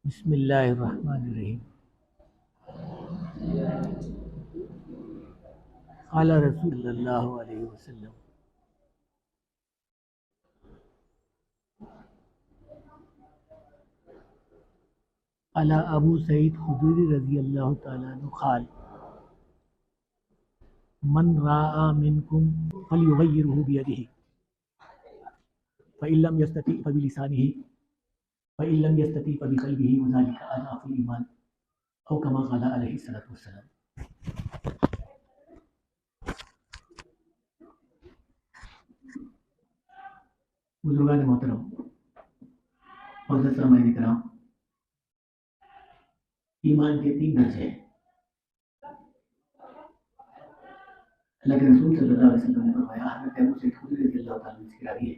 बिस्मिल्लाहिर्रहमानिर्रहीम। क़ाला रसूल सल्लल्लाहु अलैहि वसल्लम, अला अबू सईद खुदरी रज़ियल्लाहु तआला अन्हु क़ाल, मन राआ मिनकुम फलयुग़य्यिरहु बियदिही फ़इन लम यस्तति फ़बिलिसानिही फ़इन लम यस्तति फ़बिक़ल्बिही वज़ालिका अज़अफ़ुल ईमान औ कमा क़ाला अलैहि सल्लतु वस्सलाम। बुजुर्गान मोहतरम और सामाईन किराम, ईमान के 3 दर्जे हैं। अल्लाह के रसूल सल्लल्लाहु अलैहि वसल्लम ने फरमाया, हज़रत अबू सईद खुदरी रज़ियल्लाहु ताला अन्हु से रावी है,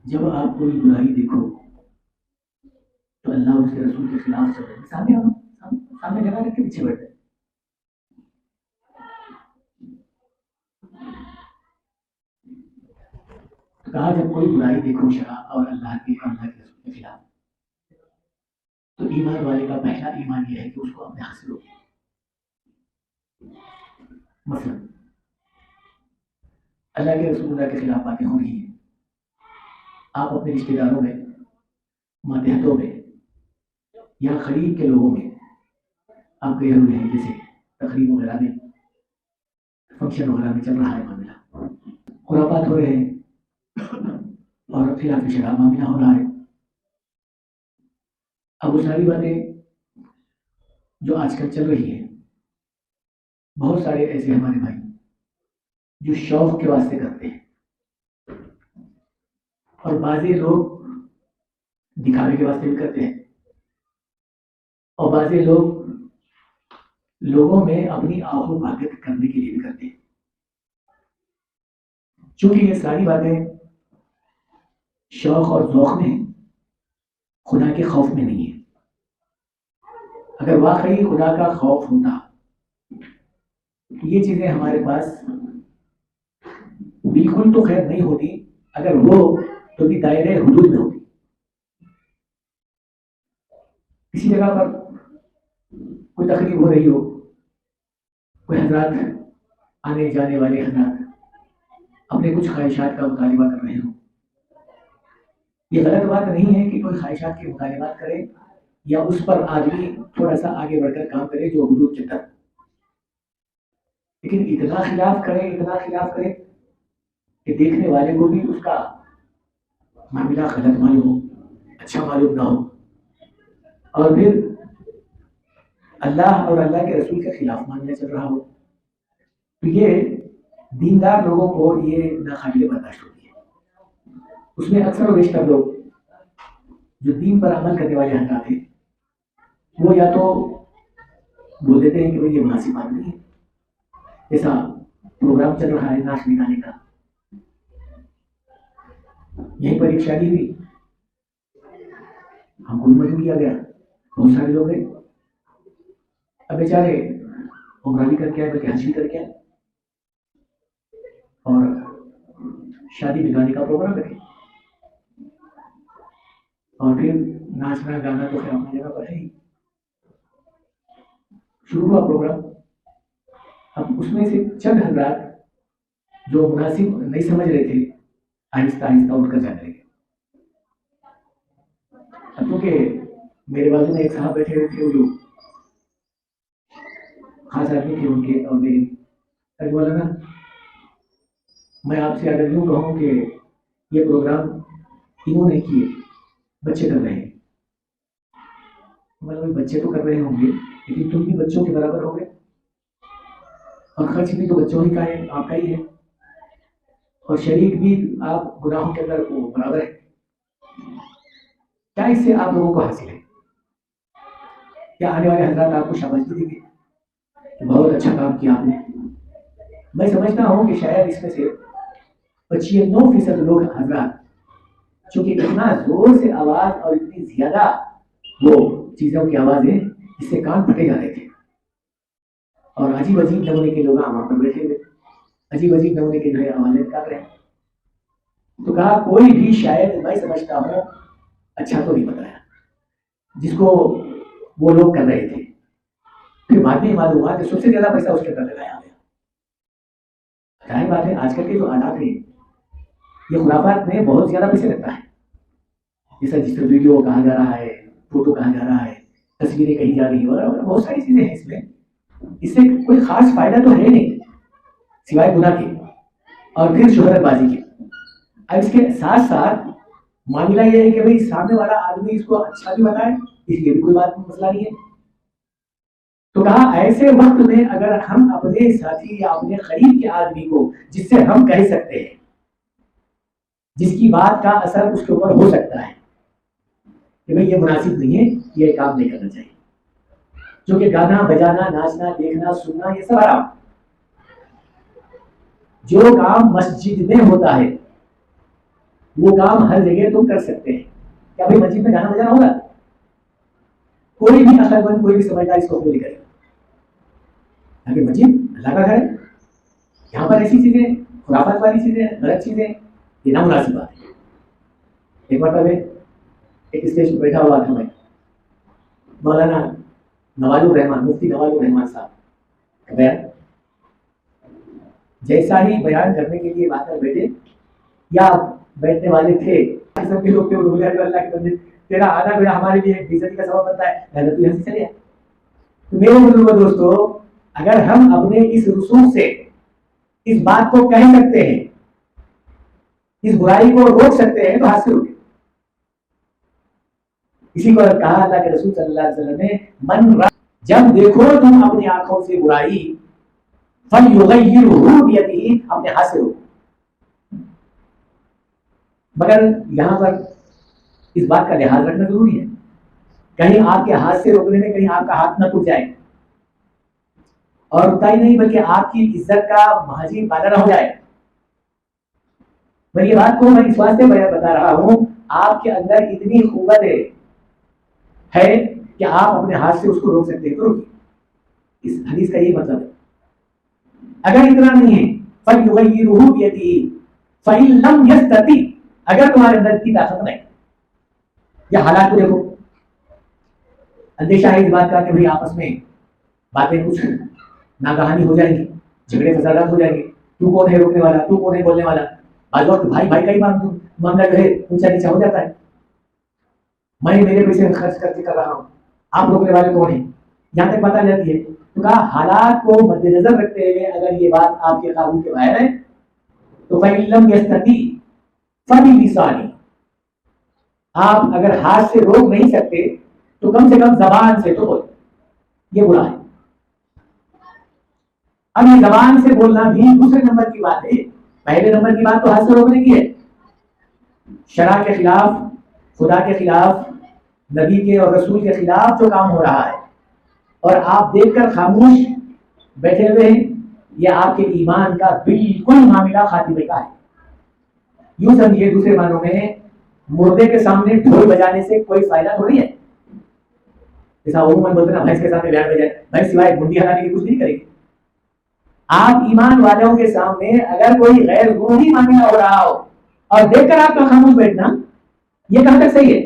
जब आप कोई बुराई देखो तो अल्लाह और उसके रसूल के खिलाफ चल रहे हैं, सामने जगह रख के पीछे बैठे। तो कहा, जब कोई बुराई देखो शरा और अल्लाह के रसूल के खिलाफ, तो ईमान वाले का पहला ईमान यह है कि उसको अपने हासिल हो। मसलन अल्लाह के रसूल के खिलाफ बातें हो रही हैं, आप अपने रिश्तेदारों में, मातहतों में या करीब के लोगों में आप गए हुए हैं, जैसे तकरीब वगैरह में, फंक्शन वगैरह में चल रहा है मामला, खुराफात हो रहे हैं और खिलाफ शराब मामला हो रहा है। अब वो सारी बातें जो आजकल चल रही है, बहुत सारे ऐसे हमारे भाई जो शौक के वास्ते करते हैं और बाज़ी लोग दिखावे के वास्ते भी करते हैं और बाज़ी लोग लोगों में अपनी आहो भागत करने के लिए भी करते हैं। चूंकि ये सारी बातें शौक और ज़ौक़ में, खुदा के खौफ में नहीं है। अगर वाकई खुदा का खौफ होता तो ये चीज़ें हमारे पास बिल्कुल तो खैर नहीं होती, अगर हो तो भी दायरे हुदूद में होती। किसी जगह पर कोई तकरीब हो रही हो, कोई हजरात आने जाने वाले हजरात अपने कुछ ख्वाहिशात का मुतालिबा कर रहे हो, ये गलत बात नहीं है कि कोई ख्वाहिशात के मुतालिबात करे या उस पर आदमी थोड़ा सा आगे बढ़कर काम करे जो हुदूद के तहत, लेकिन इतना खिलाफ करे कि देखने वाले को भी उसका मामला गलत मालूम हो, अच्छा मालूम ना हो, और फिर अल्लाह और अल्लाह के रसूल के खिलाफ मामला चल रहा हो, तो ये दीनदार लोगों को ये नाकाबिले बर्दाश्त होती है। उसमें अक्सर और बेशतर लोग जो दीन पर अमल करने वाले हजरात हैं, वो या तो बोल देते हैं कि भाई ये मुनासिब बात नहीं है, ऐसा प्रोग्राम चल रहा है नाचने गाने का, यहीं पर एक शादी हुई, हमको भी मजबूर किया गया, बहुत सारे लोग गए। अब बेचारे उम्रा भी करके आए, बल्कि हज भी करके आए और शादी में गाने का प्रोग्राम रखे, और फिर नाचना गाना तो खैर अपनी जगह पर है ही। शुरू हुआ प्रोग्राम। अब उसमें से चंद हजरात जो मुनासिब नहीं समझ रहे थे, आहिस्ता आहिस्ता उठकर जाने लगे। अब क्योंकि मेरे बाजू में एक साहब बैठे हुए थे, वो जो खास आदमी थे उनके, और मेरे बोला ना, मैं आपसे अगर यूँ कहूँ कि ये प्रोग्राम इन्होंने किए, बच्चे कर रहे हैं, मतलब बच्चे तो कर रहे होंगे, लेकिन तुम भी बच्चों के बराबर हो गए और खर्च भी तो बच्चों ही का है, आपका ही है, और शरीक भी आप गुनाहों के अंदर वो बराबर है। क्या इससे आप लोगों को हासिल है? क्या आने वाले हजरात आपको शाबाशी देंगे, बहुत अच्छा काम किया आपने? मैं समझता हूँ कि शायद इसमें से 95% लोग हजरात, चूंकि इतना जोर से आवाज और इतनी ज्यादा वो चीजों की आवाज है, इससे कान फटे जा रहे थे, और अजीब अजीब नमूने के लोग वहां पर बैठे हुए, अजीब अजीब नमूने के जो है आवाजें निकाल रहे हैं। तो कहा, कोई भी शायद, मैं समझता हूँ अच्छा तो नहीं बताया जिसको वो लोग कर रहे थे। फिर बाद में मालूम हुआ कि सबसे ज्यादा पैसा उसके अंदर लगाया गया। जाहिर बात है आजकल के जो आलात है ये खुराफात में बहुत ज्यादा पैसे लगता है। जैसा जिस तरह वीडियो कहा जा रहा है, फोटो कहा जा रहा है, तस्वीरें कही जा रही है और बहुत सारी चीजें हैं इसमें। इससे कोई खास फायदा तो है नहीं सिवाय गुनाह के और फिर शोहरतबाजी के। अब इसके साथ साथ मामला यह है कि भाई सामने वाला आदमी इसको अच्छा भी बताए, इसलिए भी कोई बात मसला नहीं है। तो कहा ऐसे वक्त में अगर हम अपने साथी या अपने करीब के आदमी को जिससे हम कह सकते हैं, जिसकी बात का असर उसके ऊपर हो सकता है कि भाई ये मुनासिब नहीं है, ये काम नहीं करना चाहिए, क्योंकि गाना बजाना, नाचना, देखना, सुनना ये सब आराम। जो काम मस्जिद में होता है वो काम हर जगह तुम कर सकते हैं। क्या भाई मस्जिद में गाना बजाना होगा? कोई भी अकलमंद, कोई भी समझदार इसको नहीं करेगा। ताकि मस्जिद अल्लाह का घर है, यहाँ पर ऐसी चीजें, खुराफात वाली चीजें, गलत चीजें, ये नामुनासिब बात है। एक बार पहले एक स्टेज पर बैठा हुआ था मैं, मौलाना नवाजुर रहमान, मुफ्ती नवाजुर रहमान साहब का बयान। जैसा ही बयान करने के लिए बात कर बैठे या बैठने वाले थे, सबके लोग थे, बोले अल्लाह के बंदे तेरा आना बेटा हमारे लिए बेइज्जती का सबब बनता है, पहले तू यहाँ से चले जा। तो मेरे बुजुर्गों दोस्तों, अगर हम अपने इस रसूख से इस बात को कह सकते हैं, इस बुराई को रोक सकते हैं, तो हाथ से रोके। इसी को कहा अल्लाह के रसूल सल्लल्लाहु अलैहि वसल्लम ने, मन जब देखो तुम अपनी आंखों से बुराई, फलयुगय्यिरहु बियदिही, अपने हाथ से रोको। मगर यहां पर इस बात का लिहाज रखना जरूरी है, कहीं आपके हाथ से रोकने में कहीं आपका हाथ न टूट जाए, और उतना ही नहीं बल्कि आपकी इज्जत का महाजी पैदा न हो जाए। मैं ये बात को मैं इस वास्ते बता रहा हूं, आपके अंदर इतनी खूबत है कि आप अपने हाथ से उसको रोक सकते हैं, तो रोकिए। इस हदीस का ये मतलब है। अगर इतना नहीं है, फलयुगय्यिरहु बियदिही फइन लम यस्तति, अगर तुम्हारे अंदर की ताकत नहीं, या हालात को देखो, अंदेशा है इस बात का कि भाई आपस में बातें कुछ नाकहानी हो जाएंगी, झगड़े फसादात हो जाएंगे, तू कौन है रोकने वाला, तू कौन है बोलने वाला। आज वक्त भाई भाई का ही मामला जो है ऊंचा नीचा हो जाता है। मैं मेरे पैसे खर्च करके कर रहा हूँ, आप रोकने वाले कौन है, यहाँ तक बता जाती है। तो कहा हालात को मद्देनजर रखते हुए अगर ये बात आपके काबू के बाहर है तो फइल्लम यस्तती फबिलिसानी, आप अगर हाथ से रोक नहीं सकते तो कम से कम जबान से तो बोलो, ये बुरा है। अब ये जबान से बोलना भी दूसरे नंबर की बात है। पहले नंबर की बात तो हाथ से रोकने की है, शरा के खिलाफ, खुदा के खिलाफ, नबी के और रसूल के खिलाफ जो काम हो रहा है और आप देखकर खामोश बैठे हुए हैं, यह आपके ईमान का बिल्कुल मामला खातिमे का है। यूं समझिए, दूसरे मानों में मुर्दे के सामने ढोल बजाने से कोई फायदा थोड़ी है। जैसा उम्मन बोलते ना, भैंस के सामने बयान बजाए, भैंस सिवाय मुंडी हलाने की कुछ नहीं करेगी। आप ईमान वालों के सामने अगर कोई गैर कानूनी मामला हो रहा हो और देखकर आपका खामोश बैठना, ये कहां तक सही है?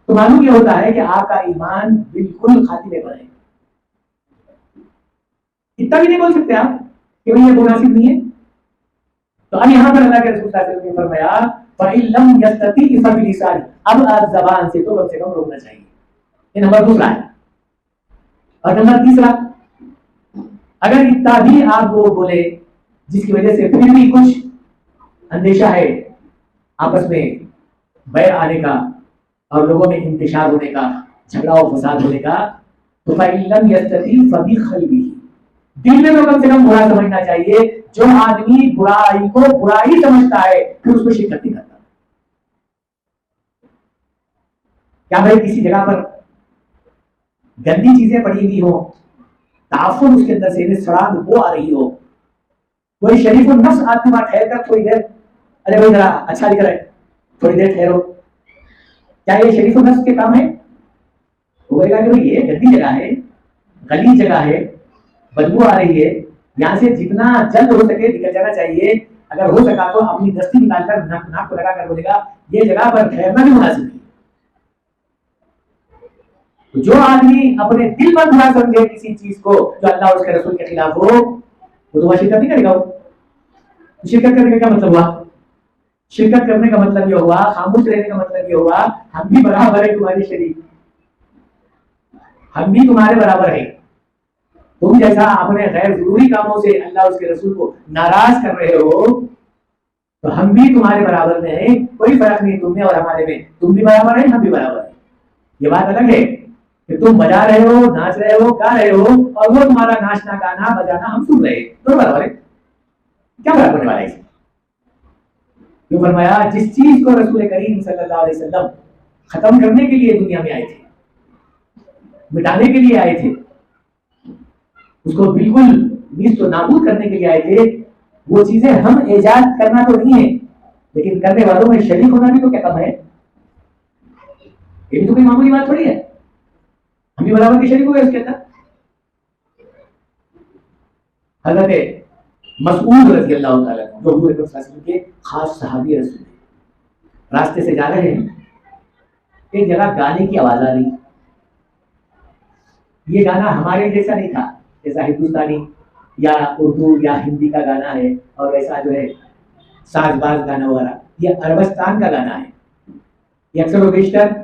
तो मालूम यह होता है कि आपका ईमान बिल्कुल खातिमे पर है। इतना भी नहीं बोल सकते आप कि भाई ये मुनासिब नहीं है। तो अब यहां पर अल्लाह के रसूल सल्लल्लाहु अलैहि वसल्लम ने फरमाया फइल्लम यस्तती फबिलिसानी, अब आप जबान से तो कम से कम रोकना चाहिए। ये नंबर दूसरा है। और नंबर तीसरा, अगर इतना भी आप वो बोले जिसकी वजह से फिर भी कुछ अंदेशा है आपस में बैर आने का और लोगों में इंतशार होने का, झगड़ा और फसाद होने का, तो फइल्लम यस्तती फबिक़ल्बिही, दिल में तो कम से कम बुरा समझना चाहिए। जो आदमी बुराई को बुराई समझता है फिर उसको शिरकत नहीं करता। क्या भाई किसी जगह पर गंदी चीजें पड़ी हुई हो, ताफुन उसके अंदर से सड़ान वो आ रही हो, कोई शरीफ नफ्स आदमी वहां ठहर कर थोड़ी देर, अरे भाई जरा अच्छा दिख रहा है, थोड़ी देर ठहरो, क्या ये शरीफ नफ्स के काम है? वो बोलेगा कि भाई ये गंदी जगह है, गली जगह है, बदबू आ रही है, यहाँ से जितना जल्द हो सके निकल जाना चाहिए। अगर हो सका तो अपनी दस्ती निकालकर नाक को लगाकर बोलेगा ये जगह पर ठहरना भी मुनासिब है। तो जो आदमी अपने दिल में बुरा समझे किसी चीज को जो अल्लाह और उसके रसूल के खिलाफ हो, वो तो वह शिरकत नहीं करेगा। वो शिरकत करने का क्या मतलब हुआ? शिरकत करने का मतलब यह हुआ, खामोश रहने का मतलब यह हुआ, हम भी बराबर है तुम्हारे शरीक, हम भी तुम्हारे बराबर है। तुम जैसा अपने गैर जरूरी कामों से अल्लाह उसके रसूल को नाराज कर रहे हो, तो हम भी तुम्हारे बराबर में है, कोई फर्क नहीं तुम में और हमारे में, तुम भी बराबर है, हम भी बराबर है। ये बात अलग है कि तुम बजा रहे हो, नाच रहे हो, गा रहे हो, और वो तुम्हारा नाचना, गाना, बजाना हम सुन रहे, दोनों बराबर है। क्या फर्क पड़ने वाला है? क्यों फरमाया, जिस चीज को रसूल करीम सल्लल्लाहु अलैहि वसल्लम खत्म करने के लिए दुनिया में आए थे, मिटाने के लिए आए थे, उसको बिल्कुल नीस्त नाबूद करने के लिए आए थे, वो चीजें हम इजाद करना तो नहीं है, लेकिन करने वालों में शरीक होना भी तो क्या कम है? ये भी तो कोई मामूली बात थोड़ी है। हम भी बराबर के शरीक हो गए उसके अंदर। हजरत मसऊद रज़ी अल्लाह ताला जो हुजूर अकरम सल्लल्लाहु अलैहि वसल्लम के खास सहाबी रसूल हैं, रास्ते से जा रहे हैं, एक जगह गाने की आवाज आ रही। ये गाना हमारे जैसा नहीं था, जैसा हिंदुस्तानी या उर्दू या हिंदी का गाना है और ऐसा जो है साजबाज गाना वगैरह, ये अरबस्तान का गाना है। ये अक्सर बेशतर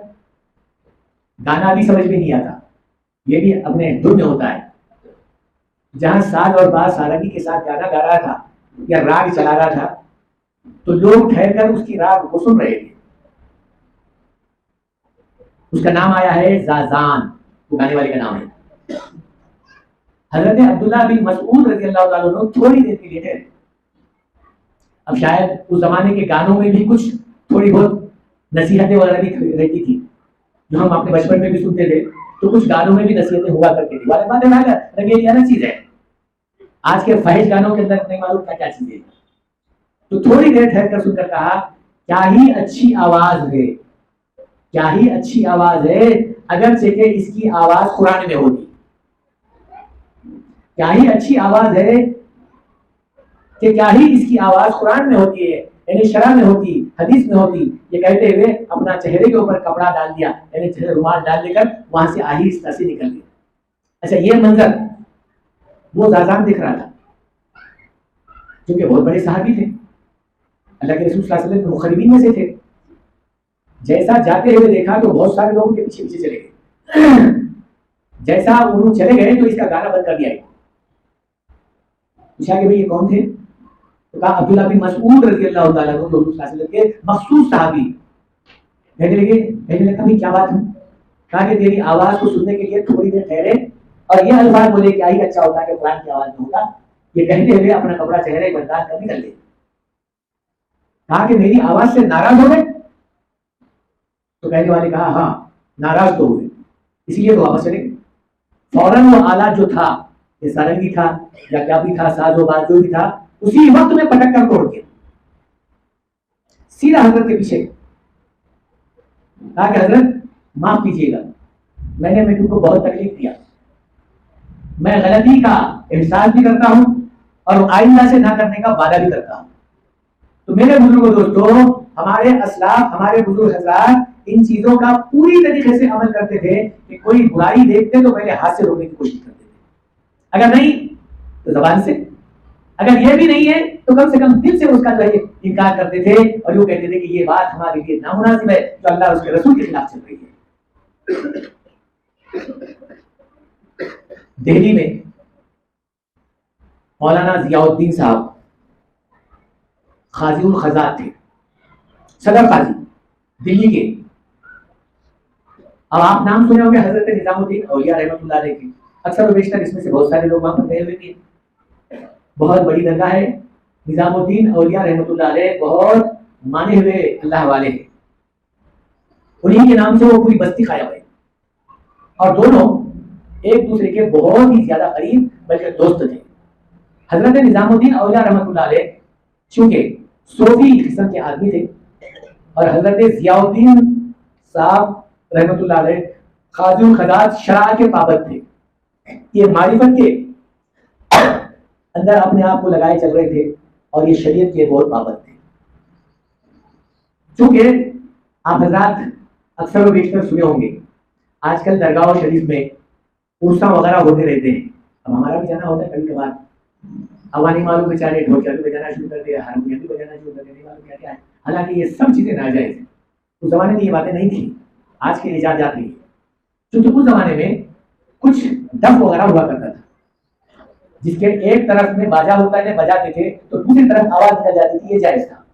गाना भी समझ में नहीं आता, ये भी अपने धुन में होता है। जहां साज और बाज सारंगी के साथ गाना गा रहा था या राग चला रहा था, तो लोग ठहर कर उसकी राग को सुन रहे थे। उसका नाम आया है जाजान, वो गाने वाले का नाम है। हजरत अब्दुल्ला बिन मसऊद रज़ी अल्लाह ताला अन्हु थोड़ी देर के लिए ठहरे। अब शायद उस जमाने के गानों में भी कुछ थोड़ी बहुत नसीहतें वगैरह भी रहती थी, जो हम अपने बचपन में भी सुनते थे। तो कुछ गानों में भी नसीहतें हुआ करती थी, वाले बात है, ये अलग चीज है। आज के फहिश गानों के अंदर नहीं मालूम क्या क्या चीज है। तो थोड़ी देर ठहर कर सुनकर कहा, क्या ही अच्छी आवाज है, क्या ही अच्छी आवाज है, अगर चेके इसकी आवाज कुरान में होती। क्या ही अच्छी आवाज है कि क्या ही इसकी आवाज कुरान में होती है, यानी शरअ में होती, हदीस में होती। ये कहते हुए अपना चेहरे के ऊपर कपड़ा डाल दिया, यानी चेहरे रुमाल डाल लेकर वहां से आहिस्ता से निकल गया। अच्छा, ये मंजर वो जाजान दिख रहा था, क्योंकि बहुत बड़े सहाबी थे, अल्लाह के रसूल सल्लल्लाहु अलैहि वसल्लम के मुखरिबीन में से थे। जैसा जाते हुए देखा तो बहुत सारे लोग के पीछे पीछे चले गए। जैसा उन्होंने चले गए तो इसका गाना बंद कर दिया। पूछा कि भाई ये कौन थे? तो कहा अब्दुल्ला बिन मसऊद रज़ी अल्लाह ताला अन्हु, जो रसूल सल्लल्लाहु अलैहि वसल्लम के मखसूस सहाबी। कहने लगे भाई क्या बात है? कहा कि तेरी आवाज को सुनने के लिए थोड़ी देर ठहरे और ये अल्फाज बोले क्या ही अच्छा होता है कि कुरान की आवाज में होता। ये कहते हुए अपना कपड़ा चेहरे बर्दाश्त कर निकल गए। कहा कि मेरी आवाज से नाराज हो गए? तो कहने वाले कहा हाँ नाराज तो हुए, इसलिए तो वापस चले गए। फौरन वो आला जो था, ये सारंगी था या क्या भी था, साजो बाज जो भी था, उसी वक्त में पटक कर तोड़ दिया। सीधा हजरत के पीछे कहा कि हजरत माफ कीजिएगा, मैंने तुमको बहुत तकलीफ दिया, मैं गलती का एहसास भी करता हूं और आइंदा से ना करने का वादा भी करता हूं। तो मेरे बुजुर्गों दोस्तों, हमारे असलाफ, हमारे बुजुर्ग हजरात इन चीजों का पूरी तरीके से अमल करते थे कि कोई बुराई देखते तो पहले हाथ से रोकने की कोशिश करते थे, अगर नहीं तो जबान से, अगर ये भी नहीं है तो कम से कम दिल से उसका जो है इनकार करते थे और यूं कहते थे कि ये बात हमारे लिए नामुनासिब है, जो अल्लाह और उसके रसूल के खिलाफ चल रही है। दिल्ली में मौलाना जियाउद्दीन साहब काजी उल खजात थे, सदर काजी दिल्ली के। अब आप नाम सुने होंगे हजरत निजामुद्दीन औलिया रहमतुल्लाह अलैह के, अक्सर बेशतर इसमें से बहुत सारे लोग वहां पर गए हुए थे। बहुत बड़ी दरगाह है, निजामुद्दीन औलिया रहमतुल्लाह अलैह बहुत माने हुए अल्लाह वाले हैं, उन्हीं के नाम से वो पूरी बस्ती कायम है और दोनों एक दूसरे के बहुत ही ज्यादा करीब बल्कि दोस्त थे। हजरत निजामुद्दीन औलिया रहमतुल्लाह अलैह चूंकि सूफी किस्म के आदमी थे और हजरत जियाउद्दीन साहब रहमतुल्लाह अलैह काजी खदात शरा के पाबंद थे। ये मारिफत के अंदर अपने आप को लगाए चल रहे थे और ये शरीयत के बहुत पाबंद थे। चूंकि आप हजरात अक्सर व बेशतर सुने होंगे आजकल दरगाह शरीफ में उर्सा वगैरह होते रहते हैं। अब हमारा भी जाना होता है कभी कभार। अब नहीं मालूम बेचारे ढोल चालू बजाना शुरू कर दिया, हारमोनियम भी बजाना शुरू कर दिया, नहीं मालूम क्या क्या है। हालांकि ये सब चीजें नाजायज है। उस जमाने में ये बातें नहीं थी, आज के इजाजत नहीं है। क्योंकि उस जमाने में कुछ डफ वगैरह हुआ करता था, जिसके एक तरफ में बाजा होता है, बजाते थे तो दूसरी तरफ आवाज निकल जाती थी, ये जायज था।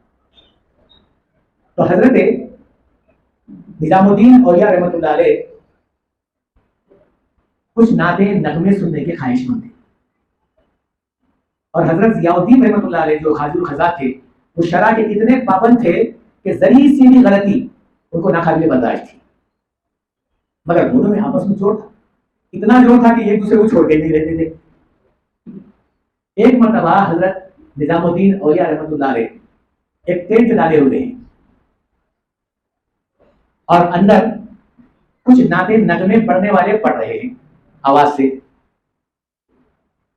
तो हजरत निजामुद्दीन औलिया रहमतुल्लाह अलैह कुछ नाते नगमे सुनने के ख्वाहिशमंद थे, और हजरत जियाउद्दीन रहमतुल्लाह अलैह जो खाजुल खजा थे, वो शरा के इतने पाबंद थे कि जरी सी भी गलती उनको नाकाबिल बर्दाश्त थी। मगर दोनों में आपस में जोड़ था, इतना जोड़ था कि एक दूसरे को छोड़ के नहीं रहते थे। एक मरतबा हजरत निजामुद्दीन औलिया रहमतुल्लाह अलैह एक टेंट डाले हुए हैं और अंदर कुछ नाते नगमे पढ़ने वाले पढ़ रहे हैं आवाज से।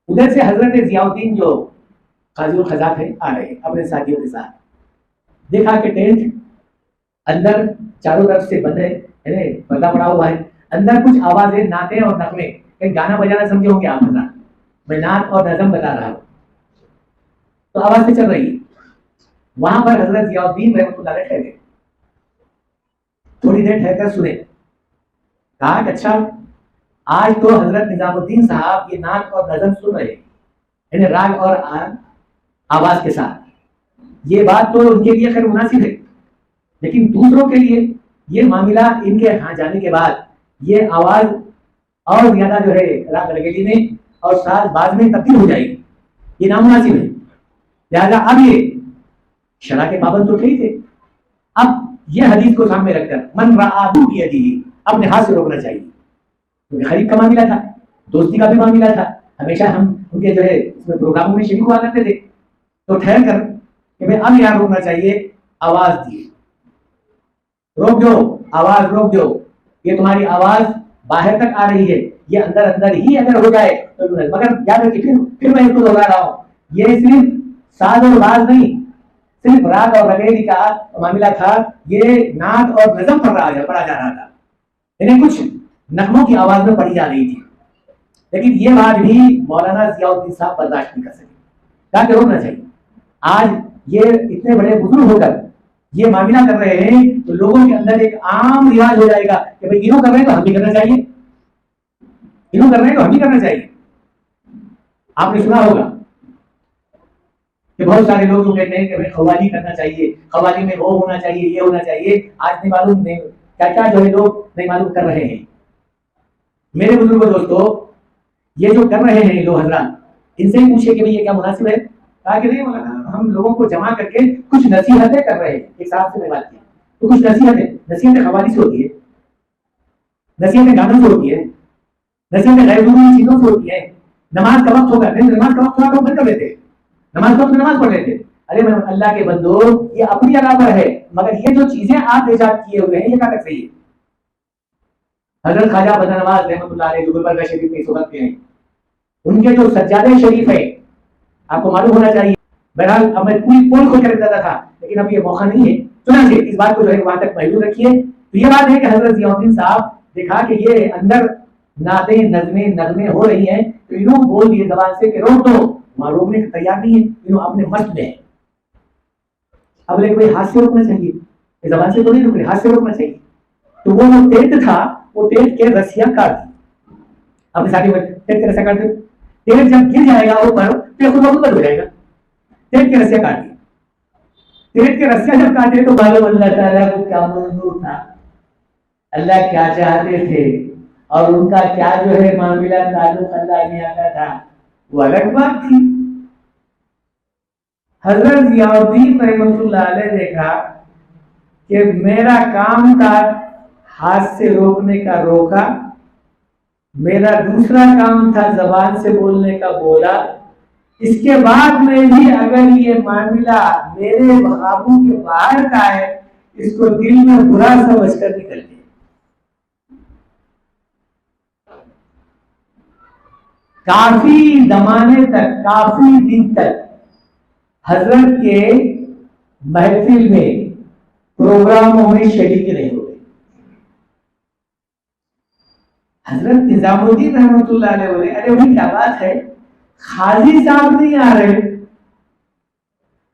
उधर से हजरत जियाउद्दीन जो काजी खजा थे आ रहे अपने साथियों के साथ। देखा कि टेंट अंदर चारों तरफ से बंद है, पर्दा पड़ा हुआ है। अंदर कुछ आवाजें, नाते और नगमे, कहीं गाना बजाना समझे होंगे आप हजरात, मैं नात और नज़म बता रहा हूँ, तो आवाज से चल रही है। वहां पर हजरत जियाउद्दीन रहमतुल्लाह अलैह ठहरे, थोड़ी देर ठहरकर सुने। कहा कि अच्छा, आज तो हजरत निजामुद्दीन साहब ये नात और नज़म सुन रहे हैं, राग और आवाज के साथ। ये बात तो उनके लिए खैर मुनासिब है, लेकिन दूसरों के लिए ये मामला इनके यहाँ जाने के बाद ये आवाज और ज्यादा जो है राग रगेली में और साथ बाद में तब्दील हो जाएगी, ये नामुनासिब है। लिहाजा अब ये शरा के पाबंद तो थे ही थे। अब ये हदीस को सामने रखकर मन रआ बियदी, अपने हाथ से रोकना चाहिए, क्योंकि खरीद का मामला था, दोस्ती का भी मामला था। हमेशा हम उनके जो है इसमें प्रोग्रामों में शरीक हुआ करते थे। तो ठहर कर कि भाई अब यहाँ रोकना चाहिए, आवाज दिए, रोक दो, आवाज रोक दो, ये तुम्हारी आवाज बाहर तक आ रही है, ये अंदर अंदर ही अगर हो जाए तो। मगर याद रखिए, फिर मैं इसको दोहरा रहा हूँ, ये सिर्फ साज और बाज नहीं, सिर्फ राग और रगेली का मामला था। ये नात और नज़म पढ़ा जा रहा था, यानी कुछ नगमों की आवाज में पढ़ी जा रही थी। लेकिन ये बात भी मौलाना जियाउद्दीन साहब बर्दाश्त नहीं कर सके, कहा कि रोकना चाहिए। आज ये इतने बड़े बुजुर्ग होकर ये मामला कर रहे हैं तो लोगों के अंदर एक आम रिवाज हो जाएगा कि भाई इन्हों कर रहे हैं तो हम भी करना चाहिए, इन्हों कर रहे हैं तो हम भी करना चाहिए। आपने सुना होगा कि बहुत सारे लोग जो कहते हैं कि भाई खवाली करना चाहिए, खवाली में वो होना चाहिए, ये होना चाहिए। आज नहीं मालूम नहीं क्या क्या जो है लोग नहीं मालूम कर रहे हैं। मेरे बुजुर्गों दोस्तों, ये जो कर रहे हैं लोग हजरात, इनसे ही पूछे कि भाई ये क्या मुनासिब है। कहा कि नहीं मौलाना, हम लोगों को जमा करके कुछ नसीहतें कर रहे हैं। एक साहब से मैं बात की तो कुछ नसीहतें खवाली से होती है, नसीहतें गानों से होती है, नसीहतें गैर ज़रूरी चीजों से होती है। नमाज का वक्त होगा, नहीं नमाज का वक्त होगा तो बंद कर लेते, नमाज का वक्त नमाज पढ़ लेते। अरे मैं अल्लाह के बंदो, ये अपनी जगह पर है, मगर ये जो चीजें आप इजाद किए हुए हैं ये कहाँ तक सही है। हजरत ख्वाजा बदा नवाज रहमतुल्लाह अलैह जो गुलबर्गा शरीफ में इस वक्त के हैं, उनके जो सज्जादे शरीफ है आपको मालूम होना चाहिए। बहरहाल अब मैं पूरी पोल खोल कर देता था, लेकिन अब ये मौका नहीं है, चुनांचे इस बात को जो है वहां तक महदूद रखिए। तो ये बात है कि हजरत जियाउद्दीन साहब देखा कि ये अंदर नाते नज़में नगमे हो रही हैं, तो इन्हों बोल दिए जबान से कि रोक दो। वहां रोकने को तैयार नहीं है, इन्हों अपने मस्त में है। अब लेकिन भाई हाथ से रोकना चाहिए, जबान से तो नहीं रोक रहे, हाथ से रोकना चाहिए। तो वो जो टेंट था, वो टेंट के रस्सियां काट दी। अपने साथी में टेंट के रस्सियां काट दी, टेंट जब गिर जाएगा ऊपर फिर खुद बंद हो जाएगा। टेंट के रस्सियां काट दी, टेंट के रस्सियां जब काटे तो मालूम अल्लाह ताला को क्या मंजूर था, अल्लाह क्या चाहते थे और उनका क्या जो है मामला ताल्लुक अल्लाह ने आता था, वो अलग बात थी। हजरत जियाउद्दीन रहमतुल्लाह अलैह ने कहा कि मेरा काम था हाथ से रोकने का, रोका। मेरा दूसरा काम था जबान से बोलने का, बोला। इसके बाद में भी अगर ये मामला मेरे काबू के बाहर का है, इसको दिल में बुरा समझकर निकल गया। काफी जमाने तक, काफी दिन तक हजरत के महफिल में, प्रोग्रामों में शरीक नहीं हुए। हजरत निजामुद्दीन रहमतुल्लाह अलैह बोले, अरे भाई क्या बात है, खाजी साहब नहीं आ रहे,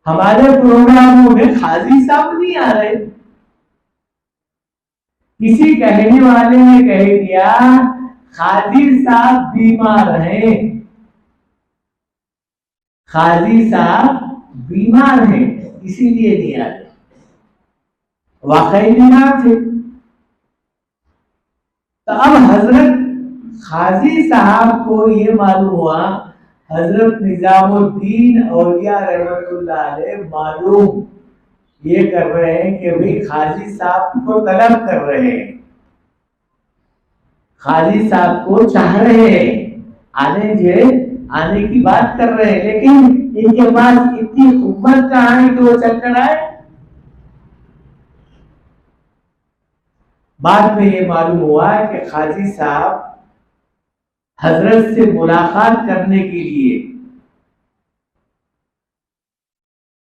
हमारे प्रोग्रामों में खाजी साहब नहीं आ रहे। किसी कहने वाले ने कह दिया खाजी साहब बीमार हैं, खाजी साहब बीमार हैं इसीलिए नहीं आ रहे। वाकई बीमार थे। तो अब हजरत खाजी साहब को ये मालूम हुआ, हजरत निजामुद्दीन औलिया रहमतुल्लाह अलैह मालूम ये कर रहे हैं कि भाई खाजी साहब को तलब कर रहे हैं, खाजी साहब को चाह रहे हैं, आने की बात कर रहे हैं, लेकिन इनके पास इतनी उम्र कहाँ है कि वो चल कर आए। बाद में ये मालूम हुआ कि खाजी साहब हजरत से मुलाकात करने के लिए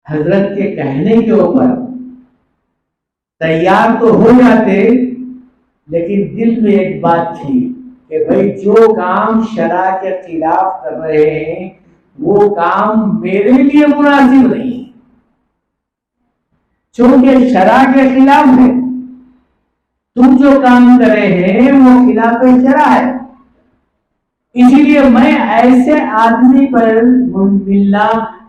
हजरत के कहने के ऊपर तैयार तो हो जाते, लेकिन दिल में एक बात थी कि भाई जो काम शरा के खिलाफ कर रहे हैं वो काम मेरे लिए मुनासिब नहीं, क्योंकि शरा के खिलाफ है। तुम जो काम कर रहे हैं वो खिलाफ शरा है, इसीलिए मैं ऐसे आदमी पर मिलना,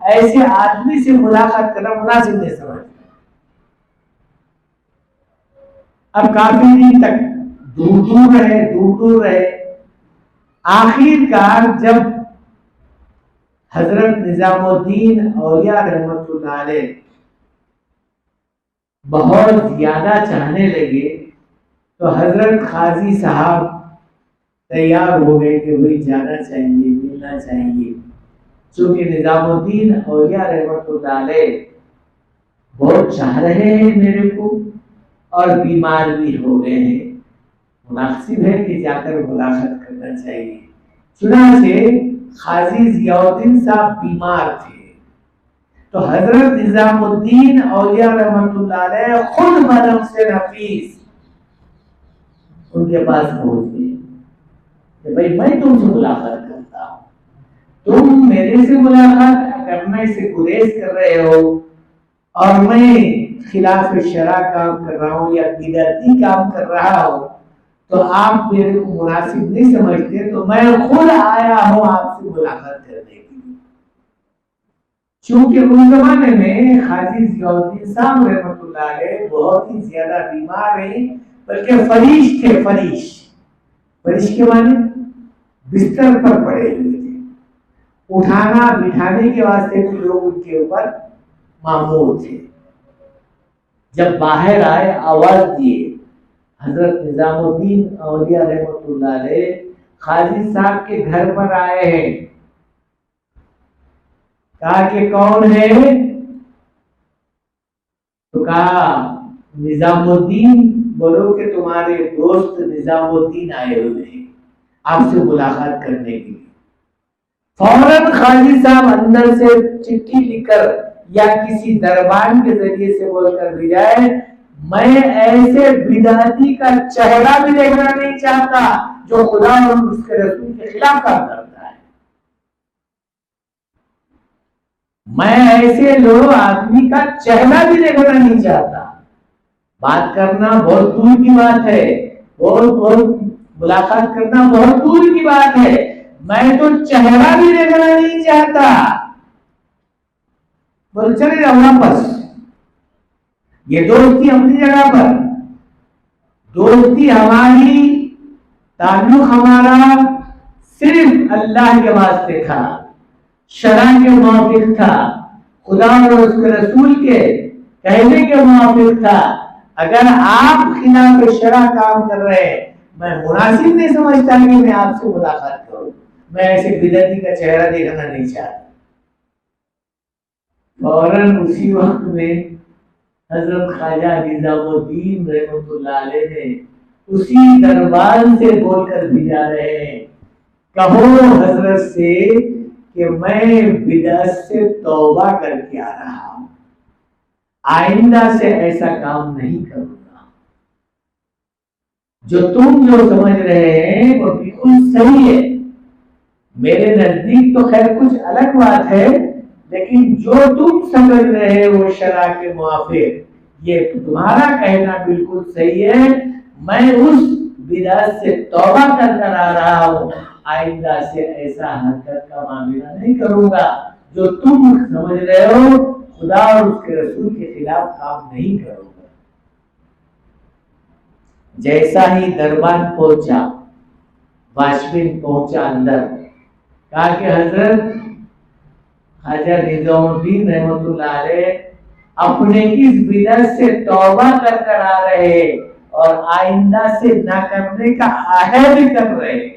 ऐसे आदमी से मुलाकात करना मुनासिब नहीं समझता। अब काफी दिन तक दूर दूर रहे। आखिरकार जब हजरत निजामुद्दीन औलिया रहमतुल्लाह अलैह बहुत ज्यादा चाहने लगे, तो हजरत खाजी साहब तैयार हो गए कि भाई जाना चाहिए, मिलना चाहिए। चूंकि निजामुद्दीन औलिया रहमतुल्लाह अलैह बहुत चाह रहे हैं मेरे को और बीमार भी हो गए हैं, मुनासिब है कि जाकर मुलाकात करना चाहिए। चुनांचे खाजी जियाउद्दीन साहब बीमार थे, तो हजरत निजामुद्दीन औलिया रहमतुल्लाह अलैह खुद मरम से नफीस उनके पास पहुंच गए कि भाई मैं तुमसे मुलाकात करता हूँ, तुम मेरे से मुलाकात करने से गुरेज कर रहे हो और मैं खिलाफ शरा काम कर रहा हूँ या बिदअती काम कर रहा हूँ, तो आप मेरे को मुनासिब नहीं समझते, तो मैं खुद आया हूँ आपसे मुलाकात करने के लिए। चूंकि उस जमाने में खाजी जियाउद्दीन साहब रहमतुल्लाह अलैह बहुत ही ज्यादा बीमार रहे, बल्कि फरीश थे। फरीश के माने बिस्तर पर पड़े हुए थे, उठाना बिठाने के वास्ते भी लोग उनके ऊपर मामूर थे। जब बाहर आए आवाज दिए, हजरत निजामुद्दीन औलिया रहमतुल्लाह अलैह खाजी साहब के घर पर आए हैं। कहा कि कौन है? तो कहा निजामुद्दीन। बोलो कि तुम्हारे दोस्त निजामुद्दीन आए हुए हैं आपसे मुलाकात करने के लिए। फौरन खाजी साहब अंदर से चिट्ठी लिखकर या किसी दरबान के जरिए से बोलकर भेजाए, मैं ऐसे बिदअती का चेहरा भी देखना नहीं चाहता जो खुदा और उसके रसूल के खिलाफ काम करता है। मैं ऐसे लोग आदमी का चेहरा भी देखना नहीं चाहता। बात करना बहुत दूर की बात है, बहुत मुलाकात करना बहुत दूर की बात है, मैं तो चेहरा भी देखना नहीं चाहता। बोल चले जाओ वापस। ये दोस्ती अपनी जगह पर, दोस्ती हमारी, ताल्लुक हमारा सिर्फ अल्लाह के वास्ते था, शरा के मुआफिक था, खुदा और उसके रसूल के कहने के मुआफिक था। अगर आप खिलाफ शरा काम कर रहे हैं, मैं मुनासिब नहीं समझता कि मैं आपसे मुलाकात करूं। मैं ऐसे बिदअती का चेहरा देखना नहीं चाहता। फौरन उसी वक्त में हजरत ख्वाजा निजामुद्दीन रहमतुल्लाह अलैह ने उसी दरबार से बोलकर भेजा रहे हैं, कहो हजरत से कि मैं बिदअत से तौबा करके आ रहा हूं, आइंदा से ऐसा काम नहीं करूंगा। जो तुम जो समझ रहे हैं वो बिल्कुल सही है। मेरे नजदीक तो खैर कुछ अलग बात है, लेकिन जो तुम समझ रहे हो वो शरा के मुआफिक, ये तुम्हारा कहना बिल्कुल सही है। मैं उस बिदअत से तौबा कर आ रहा हूँ, आइंदा से ऐसा हरकत का मामला नहीं करूंगा। जो तुम समझ रहे हो खुदा और उसके रसूल के खिलाफ काम नहीं करूंगा। जैसा ही दरबार पहुंचा, वाशबिन पहुंचा अंदर, कहा कि हजरत ख्वाजा निजामुद्दीन रहमतुल्लाह अलैह अपने इस बिदअत से तौबा कर आ रहे हैं और आइंदा से ना करने का आहद कर रहे हैं।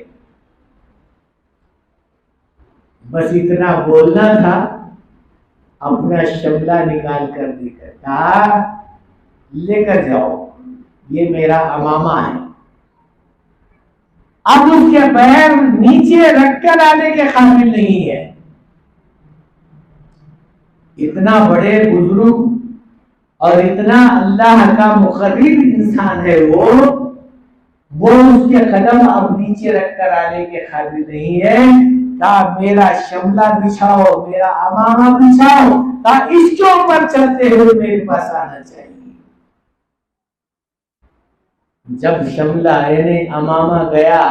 बस इतना बोलना था, अपना शमला निकाल कर देकर कहा लेकर जाओ, ये मेरा अमामा है। अब उसके पैर नीचे रखकर आने के काबिल नहीं है। इतना बड़े बुजुर्ग और इतना अल्लाह का मुकर्रिब इंसान है वो उसके कदम अब नीचे रखकर आने के काबिल नहीं है। कहा मेरा शमला बिछाओ, मेरा अमामा बिछाओ, कहा इसके ऊपर चलते हुए मेरे पास आना चाहिए। जब शमला यानी अमामा गया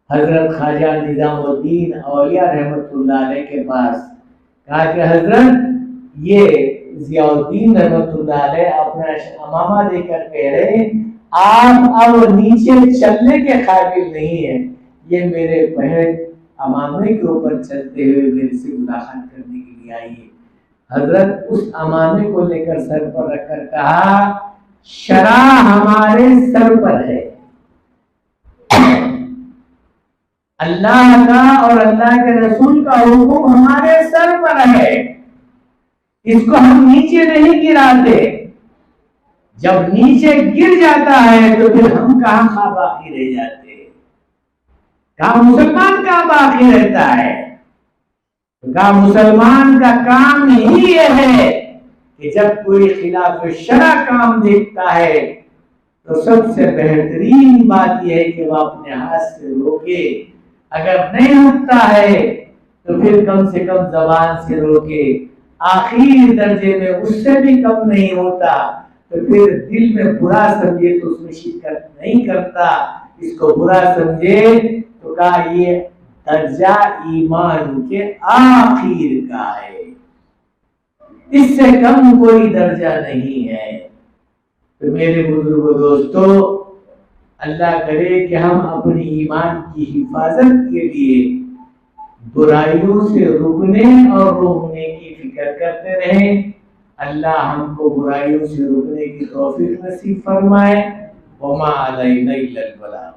हजरत ख्वाजा निजामुद्दीन औलिया रहमतुल्लाह अलैह के पास, कहा कि हजरत ये जियाउद्दीन रहमतुल्लाह अलैह अपना अमामा देकर कह रहे आप अब नीचे चलने के काबिल नहीं है, ये मेरे बहन अमामे के ऊपर चलते हुए मेरे से मुलाकात करने के लिए आई है। हजरत उस अमामे को लेकर सर पर रखकर कहा शरा हमारे सर पर है, अल्लाह का और अल्लाह के रसूल का हुक्म हमारे सर पर है, इसको हम नीचे नहीं गिराते। जब नीचे गिर जाता है तो फिर हम कहाँ बाकी रह जाते हैं, कहाँ मुसलमान का बाकी रहता है। कहा मुसलमान का काम ही यह है कि जब कोई खिलाफ शरा काम देखता है तो सबसे बेहतरीन बात यह है कि वह अपने हाथ से रोके, अगर नहीं रुकता है तो फिर कम से कम जबान से रोके, आखिरी दर्जे में उससे भी कम नहीं होता तो फिर दिल में बुरा समझे तो उसमें शिरकत नहीं करता, इसको बुरा समझे तो कहा ये दर्जा ईमान के आखिर का है, इससे कम कोई दर्जा नहीं है। तो मेरे बुजुर्गों दोस्तों, अल्लाह करे कि हम अपनी ईमान की हिफाजत के लिए बुराइयों से रुकने और रोकने की फिक्र करते रहें। अल्लाह हमको बुराइयों से रुकने की तौफीक नसीब फरमाए। वमा अलैना इल्लल बलाग।